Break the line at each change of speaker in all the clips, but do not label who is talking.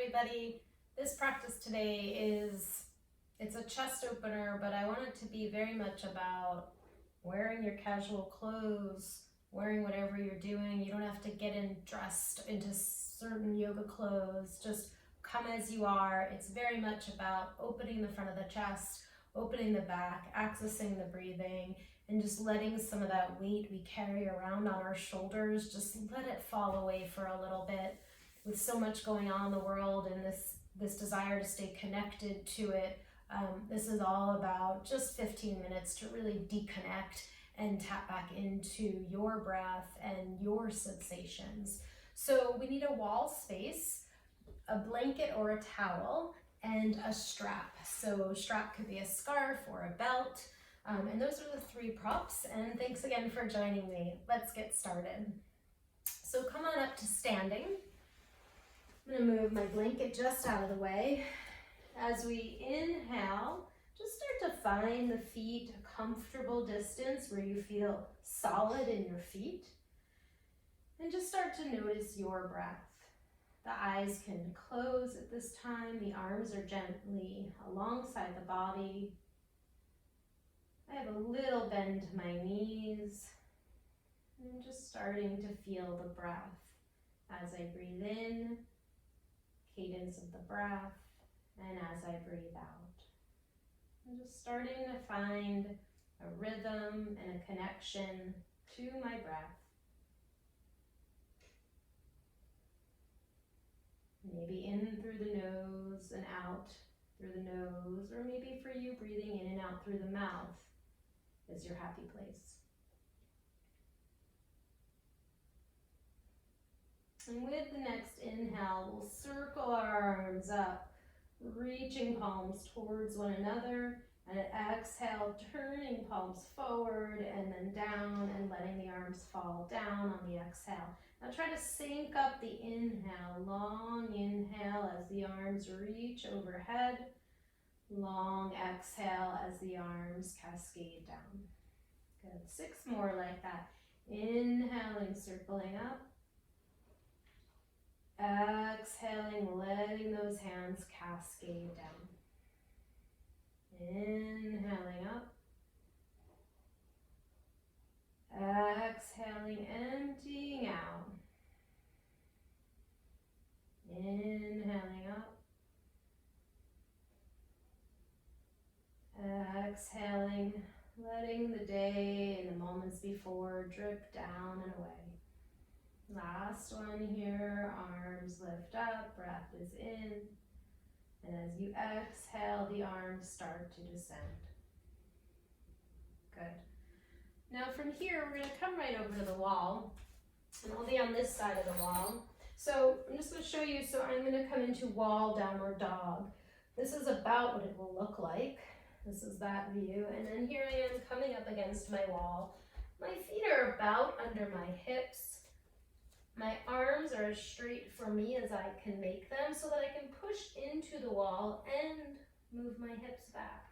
everybody. This practice today it's a chest opener, but I want it to be very much about wearing your casual clothes, wearing whatever you're doing. You don't have to get dressed into certain yoga clothes. Just come as you are. It's very much about opening the front of the chest, opening the back, accessing the breathing, and just letting some of that weight we carry around on our shoulders, just let it fall away for a little bit. With so much going on in the world and this desire to stay connected to it, this is all about just 15 minutes to really deconnect and tap back into your breath and your sensations. So we need a wall space, a blanket or a towel, and a strap. So a strap could be a scarf or a belt. And those are the three props. And thanks again for joining me. Let's get started. So come on up to standing. I'm going to move my blanket just out of the way. As we inhale, just start to find the feet a comfortable distance where you feel solid in your feet. And just start to notice your breath. The eyes can close at this time. The arms are gently alongside the body. I have a little bend to my knees. I'm just starting to feel the breath as I breathe in, cadence of the breath, and as I breathe out. I'm just starting to find a rhythm and a connection to my breath. Maybe in through the nose and out through the nose, or maybe for you breathing in and out through the mouth is your happy place. And with the next inhale, we'll circle our arms up, reaching palms towards one another, and an exhale, turning palms forward and then down and letting the arms fall down on the exhale. Now try to sync up the inhale, long inhale as the arms reach overhead, long exhale as the arms cascade down. Good, 6 more like that. Inhaling, circling up. Exhaling, letting those hands cascade down. Inhaling up. Exhaling, emptying out. Inhaling up. Exhaling, letting the day and the moments before drip down and away. Last one here, arms lift up, breath is in. And as you exhale, the arms start to descend. Good. Now from here, we're going to come right over to the wall. And I'll be on this side of the wall. So I'm just going to show you, so I'm going to come into wall, downward dog. This is about what it will look like. This is that view. And then here I am coming up against my wall. My feet are about under my hips. My arms are as straight for me as I can make them so that I can push into the wall and move my hips back.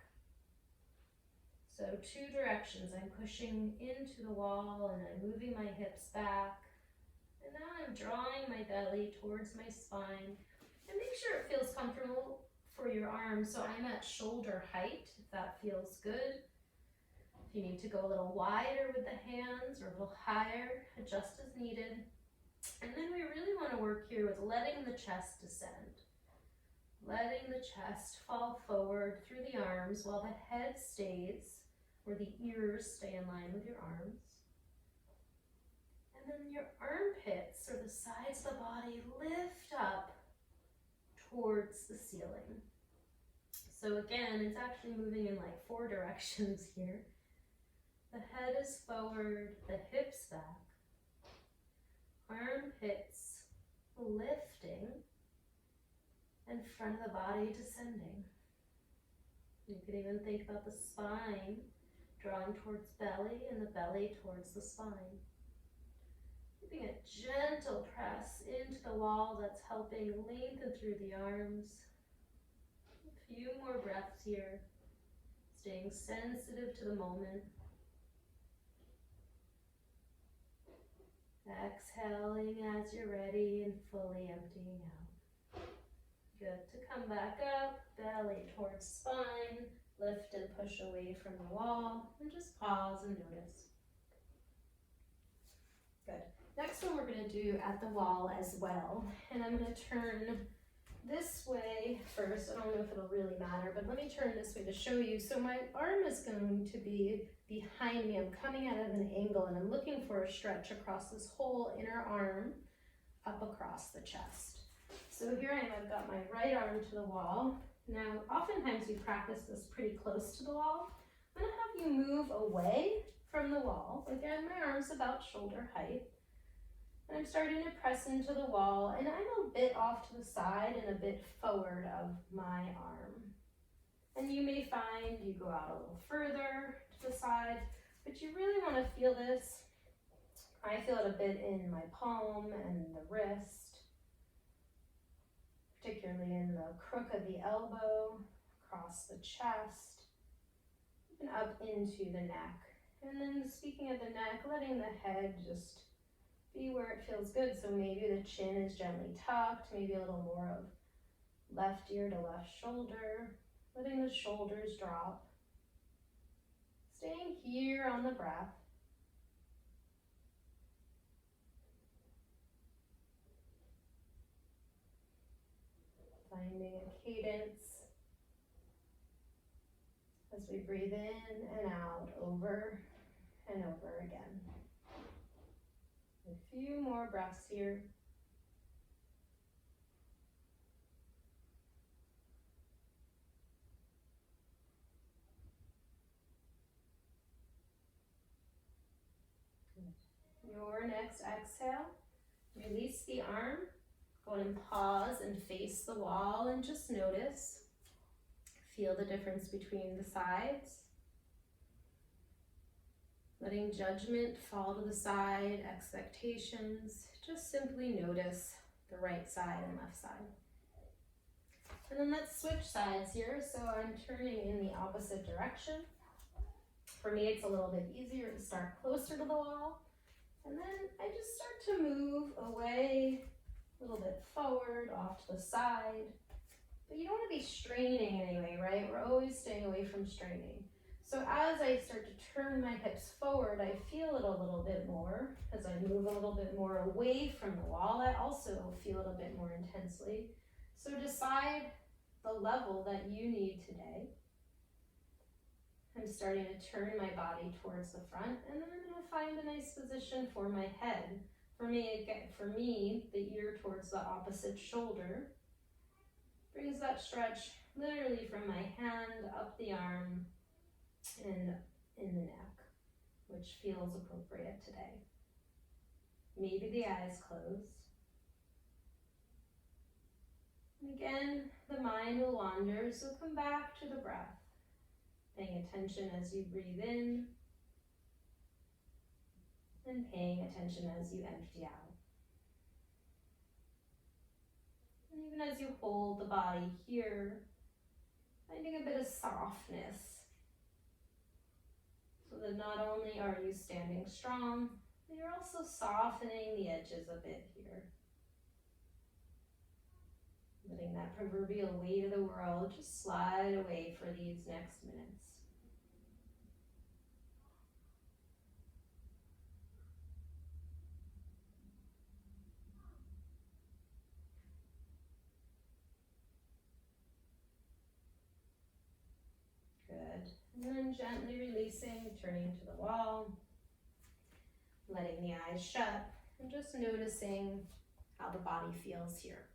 So 2 directions. I'm pushing into the wall and I'm moving my hips back. And now I'm drawing my belly towards my spine. And make sure it feels comfortable for your arms. So I'm at shoulder height, if that feels good. If you need to go a little wider with the hands or a little higher, adjust as needed. And then we really want to work here with letting the chest descend. Letting the chest fall forward through the arms while the head stays, or the ears stay in line with your arms. And then your armpits, or the sides of the body, lift up towards the ceiling. So again, it's actually moving in like 4 directions here. The head is forward, the hips back. Armpits lifting and front of the body descending. You could even think about the spine drawing towards belly and the belly towards the spine. Keeping a gentle press into the wall that's helping lengthen through the arms. A few more breaths here, staying sensitive to the moment. Exhaling as you're ready and fully emptying out. Good. To come back up, belly towards spine, lift and push away from the wall, and just pause and notice. Good. Next one we're going to do at the wall as well, and I'm going to turn this way first. I don't know if it'll really matter, but let me turn this way to show you. So my arm is going to be behind me. I'm coming at an angle, and I'm looking for a stretch across this whole inner arm up across the chest. So here I am, I've got my right arm to the wall. Now, oftentimes we practice this pretty close to the wall. I'm gonna have you move away from the wall. Again, my arm's about shoulder height. And I'm starting to press into the wall, and I'm a bit off to the side and a bit forward of my arm. And you may find you go out a little further to the side, but you really wanna feel this. I feel it a bit in my palm and the wrist, particularly in the crook of the elbow, across the chest, and up into the neck. And then speaking of the neck, letting the head just be where it feels good. So maybe the chin is gently tucked, maybe a little more of left ear to left shoulder, letting the shoulders drop. Staying here on the breath. Finding a cadence as we breathe in and out over and over again. A few more breaths here. Good. Your next exhale, release the arm. Go ahead and pause and face the wall and just notice. Feel the difference between the sides. Letting judgment fall to the side, expectations. Just simply notice the right side and left side. And then let's switch sides here. So I'm turning in the opposite direction. For me, it's a little bit easier to start closer to the wall. And then I just start to move away, a little bit forward, off to the side. But you don't want to be straining anyway, right? We're always staying away from straining. So as I start to turn my hips forward, I feel it a little bit more. As I move a little bit more away from the wall, I also feel it a bit more intensely. So decide the level that you need today. I'm starting to turn my body towards the front, and then I'm going to find a nice position for my head. For me, the ear towards the opposite shoulder brings that stretch literally from my hand up the arm and in the neck, which feels appropriate today. Maybe the eyes closed. And again, the mind will wander, so come back to the breath, paying attention as you breathe in and paying attention as you empty out. And even as you hold the body here, finding a bit of softness, so that not only are you standing strong, but you're also softening the edges a bit here. Letting that proverbial weight of the world just slide away for these next minutes. Good. And then gently releasing, turning to the wall, letting the eyes shut, and just noticing how the body feels here.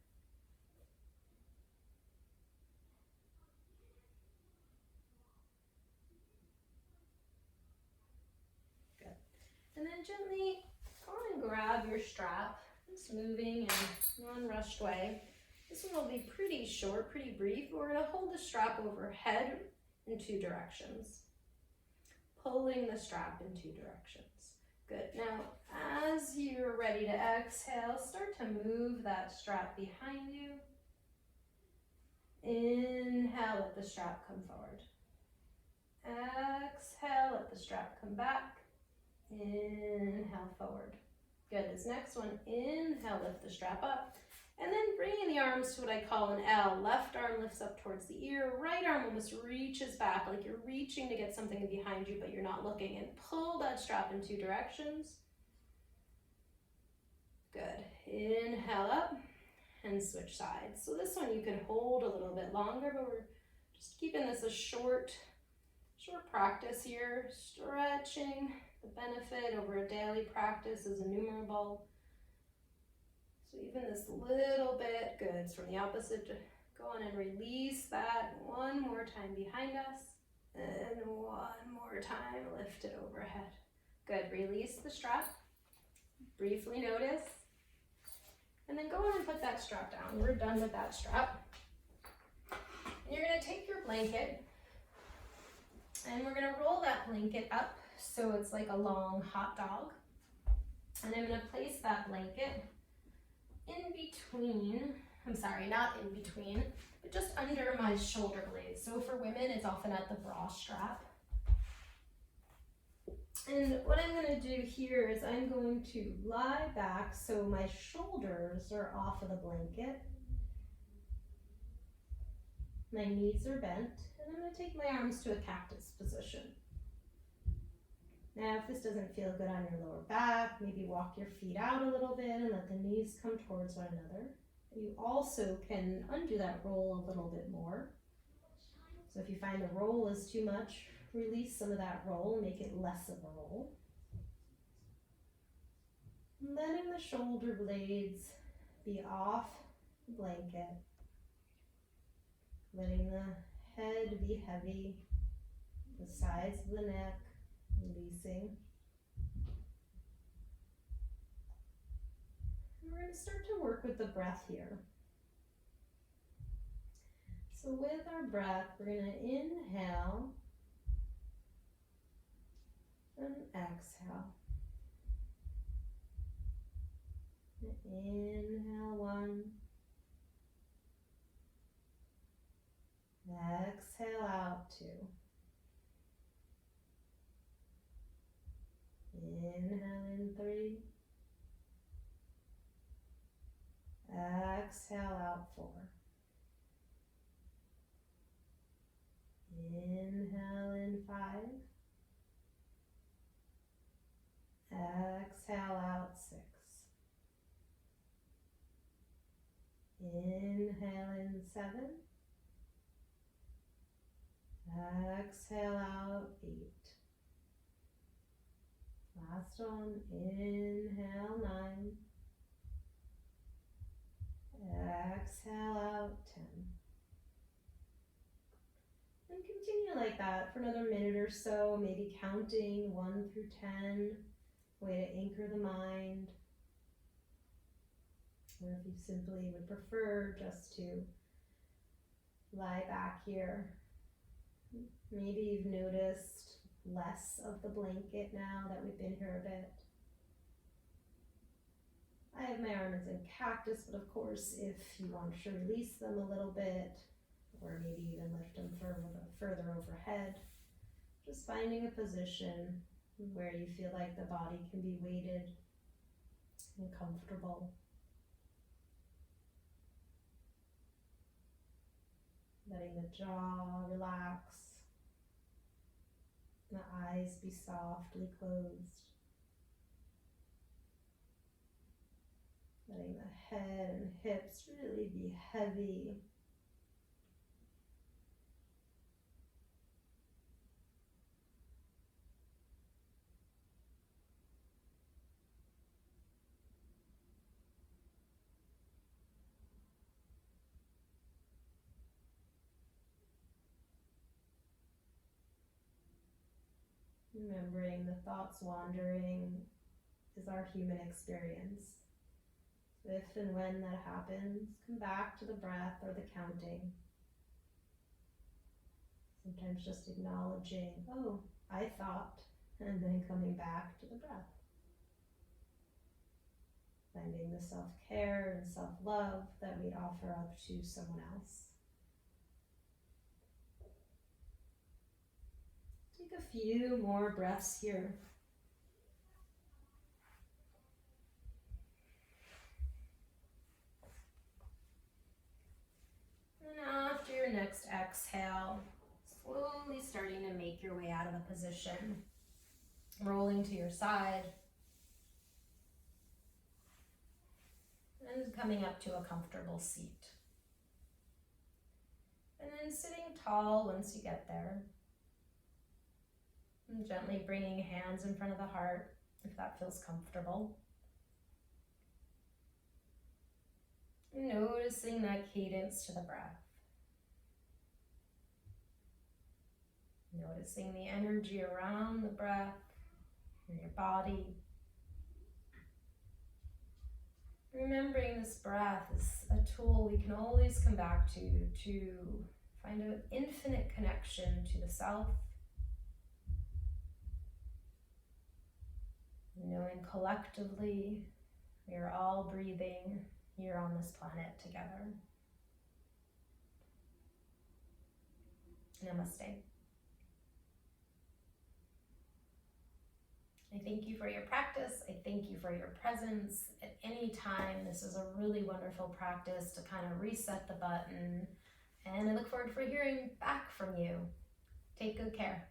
Good. And then gently go and grab your strap, just moving in a non-rushed way. This one will be pretty short, pretty brief. We're going to hold the strap overhead in two directions, pulling the strap in two directions. Good. Now, as you're ready to exhale, start to move that strap behind you. Inhale, let the strap come forward. Exhale, let the strap come back. Inhale, forward. Good. This next one, inhale, lift the strap up. And then bringing the arm arms to what I call an L. Left arm lifts up towards the ear. Right arm almost reaches back like you're reaching to get something behind you, but you're not looking. And pull that strap in 2 directions. Good. Inhale up and switch sides. So this one you can hold a little bit longer, but we're just keeping this a short practice here. Stretching. The benefit over a daily practice is innumerable. So even this little bit, good. It's from the opposite. Go on and release that one more time behind us. And one more time, lift it overhead. Good, release the strap. Briefly notice. And then go on and put that strap down. We're done with that strap. And you're gonna take your blanket and we're gonna roll that blanket up so it's like a long hot dog. And I'm gonna place that blanket in between, I'm sorry, not in between, but just under my shoulder blades. So for women, it's often at the bra strap. And what I'm going to do here is I'm going to lie back so my shoulders are off of the blanket. My knees are bent, and I'm going to take my arms to a cactus position. Now, if this doesn't feel good on your lower back, maybe walk your feet out a little bit and let the knees come towards one another. You also can undo that roll a little bit more. So if you find the roll is too much, release some of that roll and make it less of a roll. Letting the shoulder blades be off the blanket. Letting the head be heavy, the sides of the neck releasing. And we're going to start to work with the breath here. So with our breath, we're going to inhale and exhale. Inhale 1. Exhale out 2. Inhale in 3. Exhale out 4. Inhale in 5. Exhale out 6. Inhale in 7. Exhale out 8. Last one, inhale 9. Exhale out 10. And continue like that for another minute or so, maybe counting 1 through 10, way to anchor the mind. Or if you simply would prefer just to lie back here. Maybe you've noticed less of the blanket now that we've been here a bit. I have my arms in cactus, but of course, if you want to release them a little bit, or maybe even lift them further overhead, just finding a position where you feel like the body can be weighted and comfortable. Letting the jaw relax, the eyes be softly closed. Letting the head and hips really be heavy. Remembering the thoughts wandering is our human experience. If and when that happens, come back to the breath or the counting. Sometimes just acknowledging, oh, I thought, and then coming back to the breath. Finding the self-care and self-love that we'd offer up to someone else. Take a few more breaths here. next exhale, slowly starting to make your way out of the position, rolling to your side, and coming up to a comfortable seat. And then sitting tall once you get there. And gently bringing hands in front of the heart if that feels comfortable. Noticing that cadence to the breath. Noticing the energy around the breath in your body. Remembering this breath is a tool we can always come back to find an infinite connection to the self. Knowing collectively we are all breathing here on this planet together. Namaste. I thank you for your practice. I thank you for your presence at any time. This is a really wonderful practice to kind of reset the button. And I look forward to hearing back from you. Take good care.